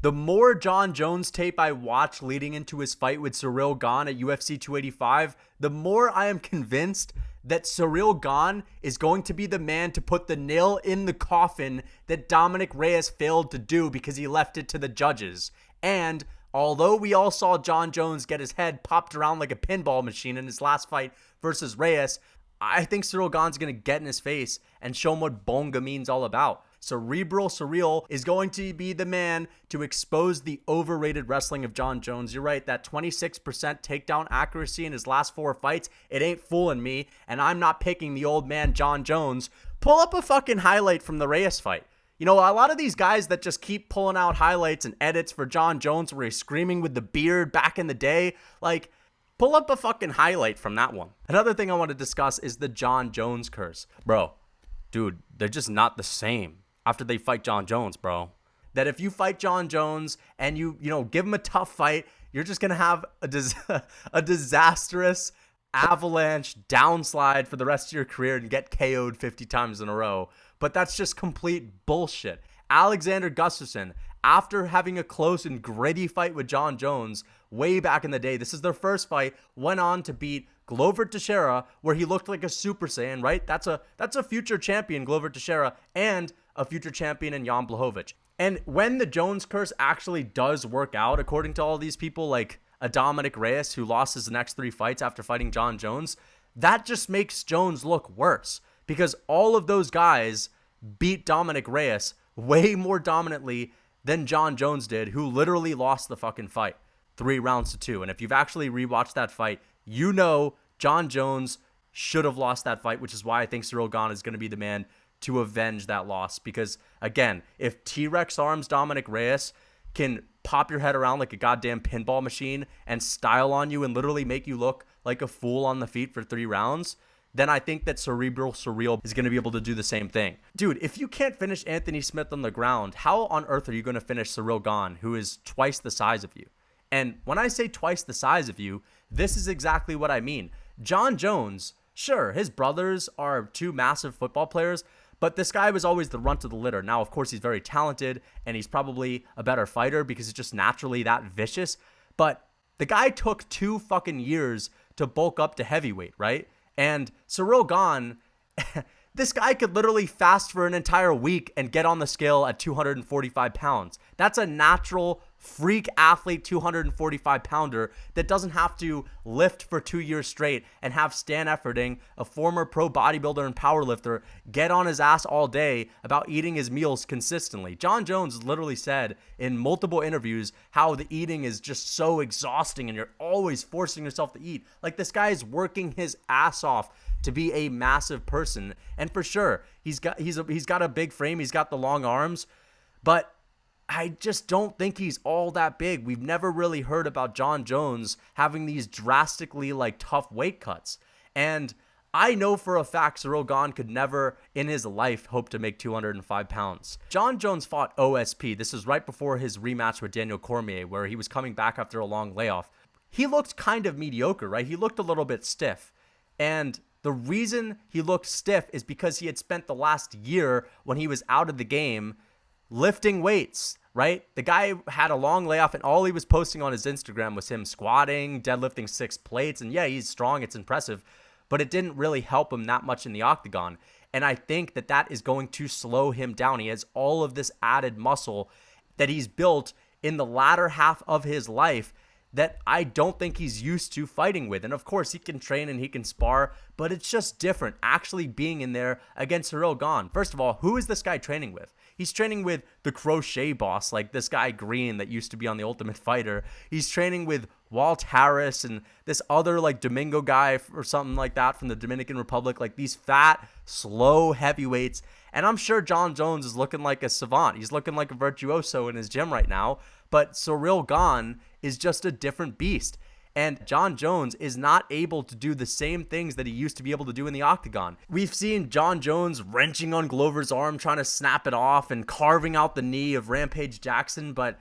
The more Jon Jones tape I watch leading into his fight with Ciryl Gane at UFC 285, the more I am convinced that Ciryl Gane is going to be the man to put the nail in the coffin that Dominic Reyes failed to do because he left it to the judges. And although we all saw Jon Jones get his head popped around like a pinball machine in his last fight versus Reyes, I think Ciryl Gane's going to get in his face and show him what bonga means all about. Cerebral Ciryl is going to be the man to expose the overrated wrestling of Jon Jones. You're right, that 26% takedown accuracy in his last 4 fights, it ain't fooling me, and I'm not picking the old man Jon Jones. Pull up a fucking highlight from the Reyes fight. You know, a lot of these guys that just keep pulling out highlights and edits for Jon Jones where he's screaming with the beard back in the day, like, pull up a fucking highlight from that one. Another thing I want to discuss is the Jon Jones curse. Bro, dude, they're just not the same after they fight Jon Jones, bro. That if you fight Jon Jones and you give him a tough fight, you're just going to have a disastrous avalanche downslide for the rest of your career and get KO'd 50 times in a row. But that's just complete bullshit. Alexander Gustafsson, after having a close and gritty fight with Jon Jones way back in the day, this is their first fight, went on to beat Glover Teixeira, where he looked like a Super Saiyan, right? That's a future champion, Glover Teixeira, and a future champion in Jan Blachowicz. And when the Jones curse actually does work out, according to all these people like a Dominic Reyes who lost his next 3 fights after fighting Jon Jones, that just makes Jones look worse because all of those guys beat Dominic Reyes way more dominantly than Jon Jones did, who literally lost the fucking fight 3 rounds to 2. And if you've actually rewatched that fight, you know Jon Jones should have lost that fight, which is why I think Ciryl Gane is going to be the man to avenge that loss. Because, again, if T-Rex Arms Dominic Reyes can pop your head around like a goddamn pinball machine and style on you and literally make you look like a fool on the feet for 3 rounds, then I think that Cerebral Ciryl is going to be able to do the same thing. Dude, if you can't finish Anthony Smith on the ground, how on earth are you going to finish Ciryl Gane, who is twice the size of you? And when I say twice the size of you, this is exactly what I mean. Jon Jones, sure, his brothers are 2 massive football players, but this guy was always the runt of the litter. Now, of course, he's very talented, and he's probably a better fighter because he's just naturally that vicious. But the guy took 2 fucking years to bulk up to heavyweight, right? And Ciryl Gane, this guy could literally fast for an entire week and get on the scale at 245 pounds. That's a natural freak athlete 245 pounder that doesn't have to lift for 2 years straight and have Stan Efferding, a former pro bodybuilder and powerlifter, get on his ass all day about eating his meals consistently. Jon Jones literally said in multiple interviews how the eating is just so exhausting and you're always forcing yourself to eat. Like, this guy is working his ass off to be a massive person. And for sure, he's got a big frame, he's got the long arms, but I just don't think he's all that big. We've never really heard about Jon Jones having these drastically tough weight cuts. And I know for a fact Ciryl Gane could never in his life hope to make 205 pounds. Jon Jones fought OSP. This is right before his rematch with Daniel Cormier, where he was coming back after a long layoff. He looked kind of mediocre, right? He looked a little bit stiff. And the reason he looked stiff is because he had spent the last year when he was out of the game lifting weights, right? The guy had a long layoff and all he was posting on his Instagram was him squatting, deadlifting 6 plates. And yeah, he's strong. It's impressive, but it didn't really help him that much in the octagon. And I think that is going to slow him down. He has all of this added muscle that he's built in the latter half of his life that I don't think he's used to fighting with. And of course, he can train and he can spar, but it's just different actually being in there against Ciryl Gane. First of all, who is this guy training with? He's training with the crochet boss, like this guy Green that used to be on The Ultimate Fighter. He's training with Walt Harris and this other Domingo guy or something like that from the Dominican Republic, like these fat, slow heavyweights. And I'm sure Jon Jones is looking like a savant. He's looking like a virtuoso in his gym right now. But Ciryl Gane is just a different beast. And Jon Jones is not able to do the same things that he used to be able to do in the octagon. We've seen Jon Jones wrenching on Glover's arm, trying to snap it off and carving out the knee of Rampage Jackson, but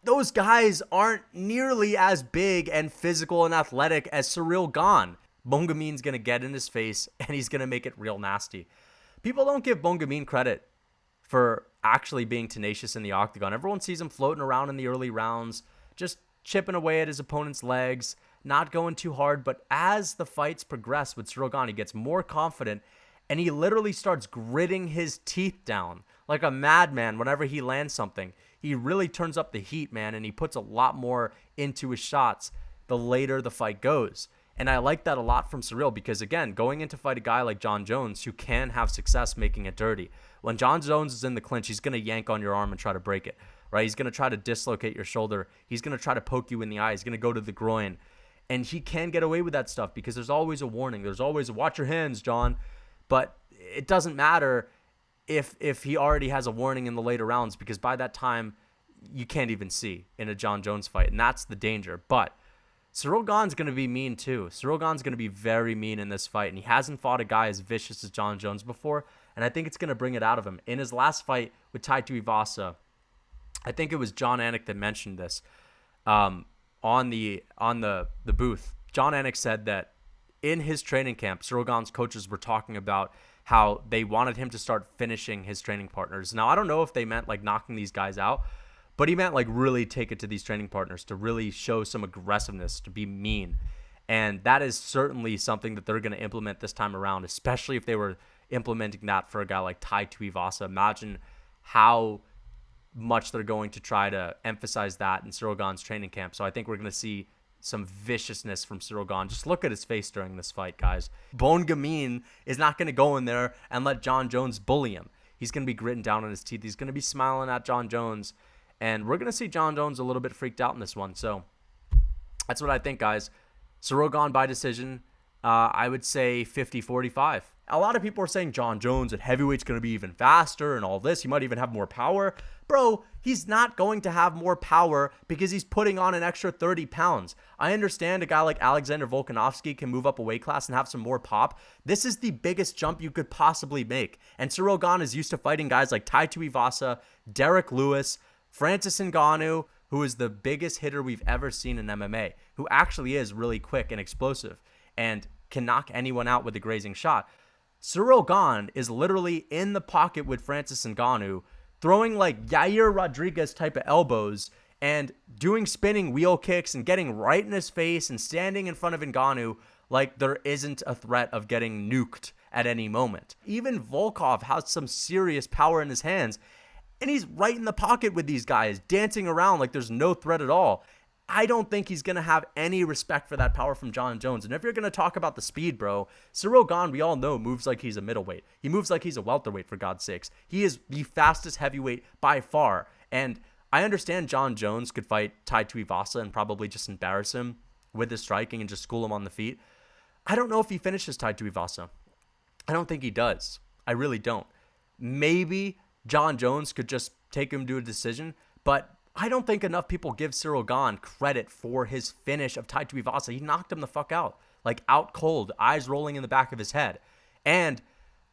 those guys aren't nearly as big and physical and athletic as Ciryl Gane. Bongamin's going to get in his face, and he's going to make it real nasty. People don't give Bongamin credit for actually being tenacious in the octagon. Everyone sees him floating around in the early rounds, just chipping away at his opponent's legs, not going too hard. But as the fights progress with Ciryl Gane, he gets more confident, and he literally starts gritting his teeth down like a madman whenever he lands something. He really turns up the heat, man, and he puts a lot more into his shots the later the fight goes. And I like that a lot from Ciryl because, again, going in to fight a guy like Jon Jones who can have success making it dirty. When Jon Jones is in the clinch, he's going to yank on your arm and try to break it, right? He's going to try to dislocate your shoulder. He's going to try to poke you in the eye. He's going to go to the groin. And he can get away with that stuff because there's always a warning. There's always a watch your hands, Jon. But it doesn't matter if he already has a warning in the later rounds because by that time, you can't even see in a Jon Jones fight. And that's the danger. But Ciryl Gane's going to be mean too. Ciryl Gane's going to be very mean in this fight, and he hasn't fought a guy as vicious as Jon Jones before, and I think it's going to bring it out of him. In his last fight with Tai Tuivasa, I think it was John Anik that mentioned this on the booth. John Anik said that in his training camp, Ciryl Gane's coaches were talking about how they wanted him to start finishing his training partners. Now, I don't know if they meant like knocking these guys out, but he meant like really take it to these training partners to really show some aggressiveness, to be mean. And that is certainly something that they're going to implement this time around, especially if they were implementing that for a guy like Tai Tuivasa. Imagine how much they're going to try to emphasize that in Ciryl Gane's training camp. So I think we're going to see some viciousness from Ciryl Gane. Just look at his face during this fight, guys. Bone Gamin is not going to go in there and let Jon Jones bully him. He's going to be gritting down on his teeth. He's going to be smiling at Jon Jones. And we're going to see Jon Jones a little bit freaked out in this one. So that's what I think, guys. Ciryl Gane by decision. I would say 50-45. A lot of people are saying Jon Jones at heavyweight's going to be even faster and all this. He might even have more power. Bro, he's not going to have more power because he's putting on an extra 30 pounds. I understand a guy like Alexander Volkanovski can move up a weight class and have some more pop. This is the biggest jump you could possibly make. And Ciryl Gane is used to fighting guys like Tai Tuivasa, Derek Lewis, Francis Ngannou, who is the biggest hitter we've ever seen in MMA, who actually is really quick and explosive and can knock anyone out with a grazing shot. Ciryl Gane is literally in the pocket with Francis Ngannou, throwing like Yair Rodriguez type of elbows and doing spinning wheel kicks and getting right in his face and standing in front of Ngannou like there isn't a threat of getting nuked at any moment. Even Volkov has some serious power in his hands, and he's right in the pocket with these guys, dancing around like there's no threat at all. I don't think he's going to have any respect for that power from Jon Jones. And if you're going to talk about the speed, bro, Ciryl Gane, we all know, moves like he's a middleweight. He moves like he's a welterweight, for God's sakes. He is the fastest heavyweight by far. And I understand Jon Jones could fight Tai Tuivasa and probably just embarrass him with his striking and just school him on the feet. I don't know if he finishes Tai Tuivasa. I don't think he does. I really don't. Maybe Jon Jones could just take him to a decision, but I don't think enough people give Ciryl Gane credit for his finish of Tai Tuivasa. He knocked him the fuck out, like out cold, eyes rolling in the back of his head. And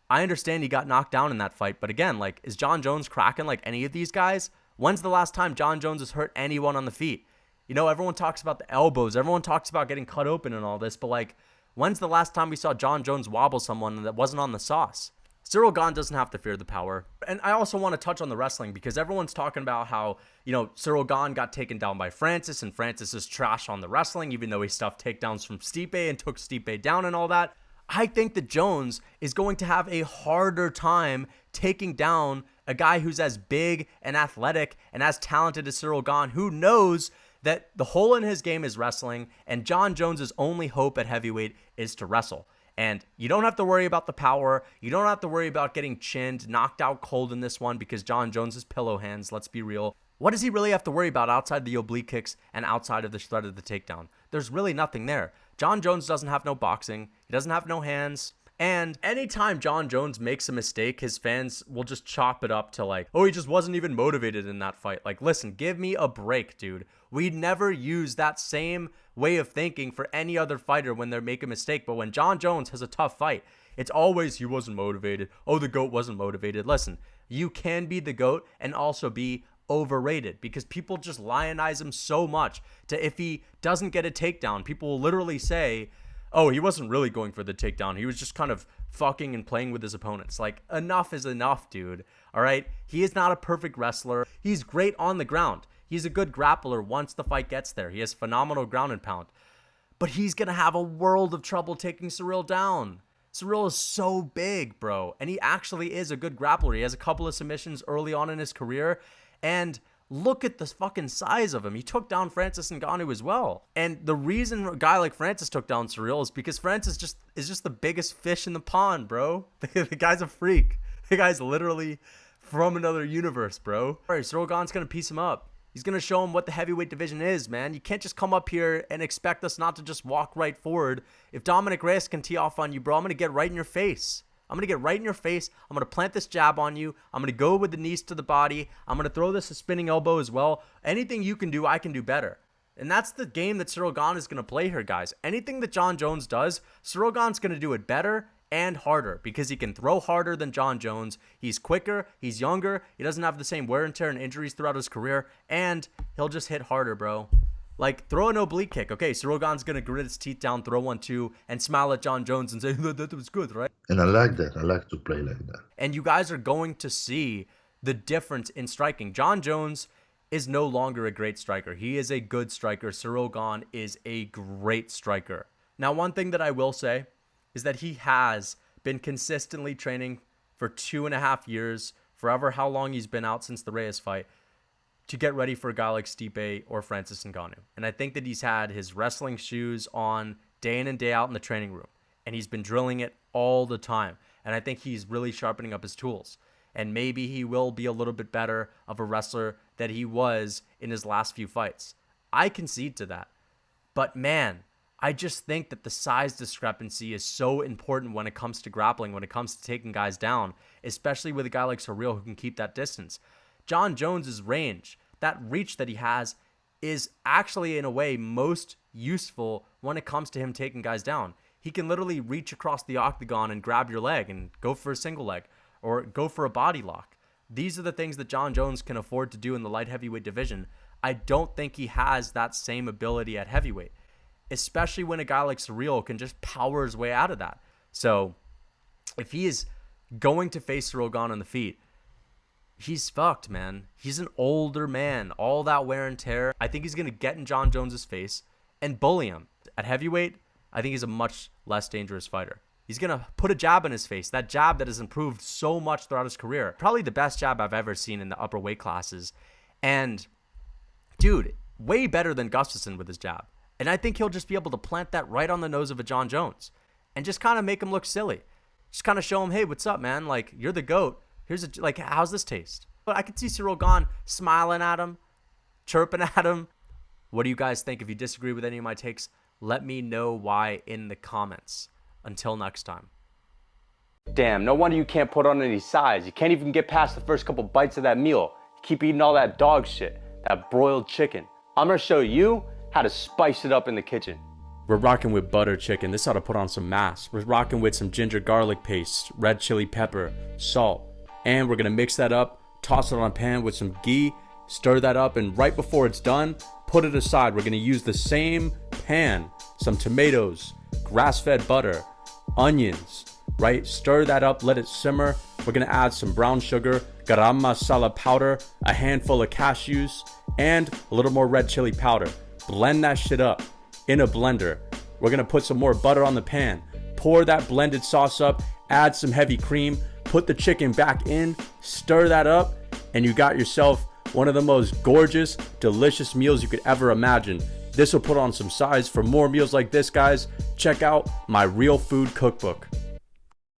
I understand he got knocked down in that fight, but again, like, is Jon Jones cracking like any of these guys? When's the last time Jon Jones has hurt anyone on the feet? You know, everyone talks about the elbows, everyone talks about getting cut open and all this, but like, when's the last time we saw Jon Jones wobble someone that wasn't on the sauce? Ciryl Gane doesn't have to fear the power. And I also want to touch on the wrestling because everyone's talking about how, you know, Ciryl Gane got taken down by Francis and Francis is trash on the wrestling, even though he stuffed takedowns from Stipe and took Stipe down and all that. I think that Jones is going to have a harder time taking down a guy who's as big and athletic and as talented as Ciryl Gane, who knows that the hole in his game is wrestling and Jon Jones's only hope at heavyweight is to wrestle. And you don't have to worry about the power. You don't have to worry about getting chinned, knocked out cold in this one because Jon Jones is pillow hands. Let's be real. What does he really have to worry about outside the oblique kicks and outside of the threat of the takedown? There's really nothing there. Jon Jones doesn't have no boxing. He doesn't have no hands. And anytime Jon Jones makes a mistake, his fans will just chop it up to like, oh, he just wasn't even motivated in that fight. Like, listen, give me a break, dude. We never use that same way of thinking for any other fighter when they make a mistake. But when Jon Jones has a tough fight, it's always he wasn't motivated. Oh, the GOAT wasn't motivated. Listen, you can be the GOAT and also be overrated because people just lionize him so much to if he doesn't get a takedown, people will literally say, oh, he wasn't really going for the takedown. He was just kind of fucking and playing with his opponents. Like, enough is enough, dude. All right? He is not a perfect wrestler. He's great on the ground. He's a good grappler once the fight gets there. He has phenomenal ground and pound. But he's going to have a world of trouble taking Ciryl down. Ciryl is so big, bro. And he actually is a good grappler. He has a couple of submissions early on in his career. And look at the fucking size of him. He took down Francis Ngannou as well. And the reason a guy like Francis took down Ciryl is because Francis is just the biggest fish in the pond, bro. The guy's a freak. The guy's literally from another universe, bro. All right, Ciryl Gane's going to piece him up. He's going to show him what the heavyweight division is, man. You can't just come up here and expect us not to just walk right forward. If Dominic Reyes can tee off on you, bro, I'm going to get right in your face. I'm going to get right in your face. I'm going to plant this jab on you. I'm going to go with the knees to the body. I'm going to throw this a spinning elbow as well. Anything you can do, I can do better. And that's the game that Ciryl Gane is going to play here, guys. Anything that Jon Jones does, Ciryl Gane's going to do it better and harder because he can throw harder than Jon Jones. He's quicker. He's younger. He doesn't have the same wear and tear and injuries throughout his career. And he'll just hit harder, bro. Like, throw an oblique kick. Okay, Ciryl Gane's going to grit his teeth down, throw 1-2, and smile at Jon Jones and say, that was good, right? And I like that. I like to play like that. And you guys are going to see the difference in striking. Jon Jones is no longer a great striker. He is a good striker. Ciryl Gane is a great striker. Now, one thing that I will say is that he has been consistently training for 2.5 years, forever how long he's been out since the Reyes fight, to get ready for a guy like Stipe or Francis Ngannou. And I think that he's had his wrestling shoes on day in and day out in the training room. And he's been drilling it all the time. And I think he's really sharpening up his tools. And maybe he will be a little bit better of a wrestler than he was in his last few fights. I concede to that. But man, I just think that the size discrepancy is so important when it comes to grappling, when it comes to taking guys down, especially with a guy like Ciryl who can keep that distance. Jon Jones's range, that reach that he has, is actually in a way most useful when it comes to him taking guys down. He can literally reach across the octagon and grab your leg and go for a single leg or go for a body lock. These are the things that Jon Jones can afford to do in the light heavyweight division. I don't think he has that same ability at heavyweight, especially when a guy like Ciryl can just power his way out of that. So if he is going to face Ciryl Gane on the feet, he's fucked, man. He's an older man. All that wear and tear. I think he's going to get in Jon Jones's face and bully him. At heavyweight, I think he's a much less dangerous fighter. He's going to put a jab in his face. That jab that has improved so much throughout his career. Probably the best jab I've ever seen in the upper weight classes. And, dude, way better than Gustafsson with his jab. And I think he'll just be able to plant that right on the nose of a Jon Jones and just kind of make him look silly. Just kind of show him, hey, what's up, man? Like, you're the GOAT. Here's a, like, how's this taste? But I could see Ciryl Gane smiling at him, chirping at him. What do you guys think? If you disagree with any of my takes, let me know why in the comments. Until next time. Damn, no wonder you can't put on any size. You can't even get past the first couple bites of that meal. You keep eating all that dog shit, that broiled chicken. I'm gonna show you how to spice it up in the kitchen. We're rocking with butter chicken. This ought to put on some mass. We're rocking with some ginger garlic paste, red chili pepper, salt. And we're gonna mix that up, toss it on a pan with some ghee, stir that up, and right before it's done, put it aside. We're gonna use the same pan, some tomatoes, grass-fed butter, onions, right? Stir that up, let it simmer. We're gonna add some brown sugar, garam masala powder, a handful of cashews, and a little more red chili powder. Blend that shit up in a blender. We're gonna put some more butter on the pan. Pour that blended sauce up, add some heavy cream, put the chicken back in, stir that up, and you got yourself one of the most gorgeous, delicious meals you could ever imagine. This will put on some size. For more meals like this, guys, check out my Real Food Cookbook.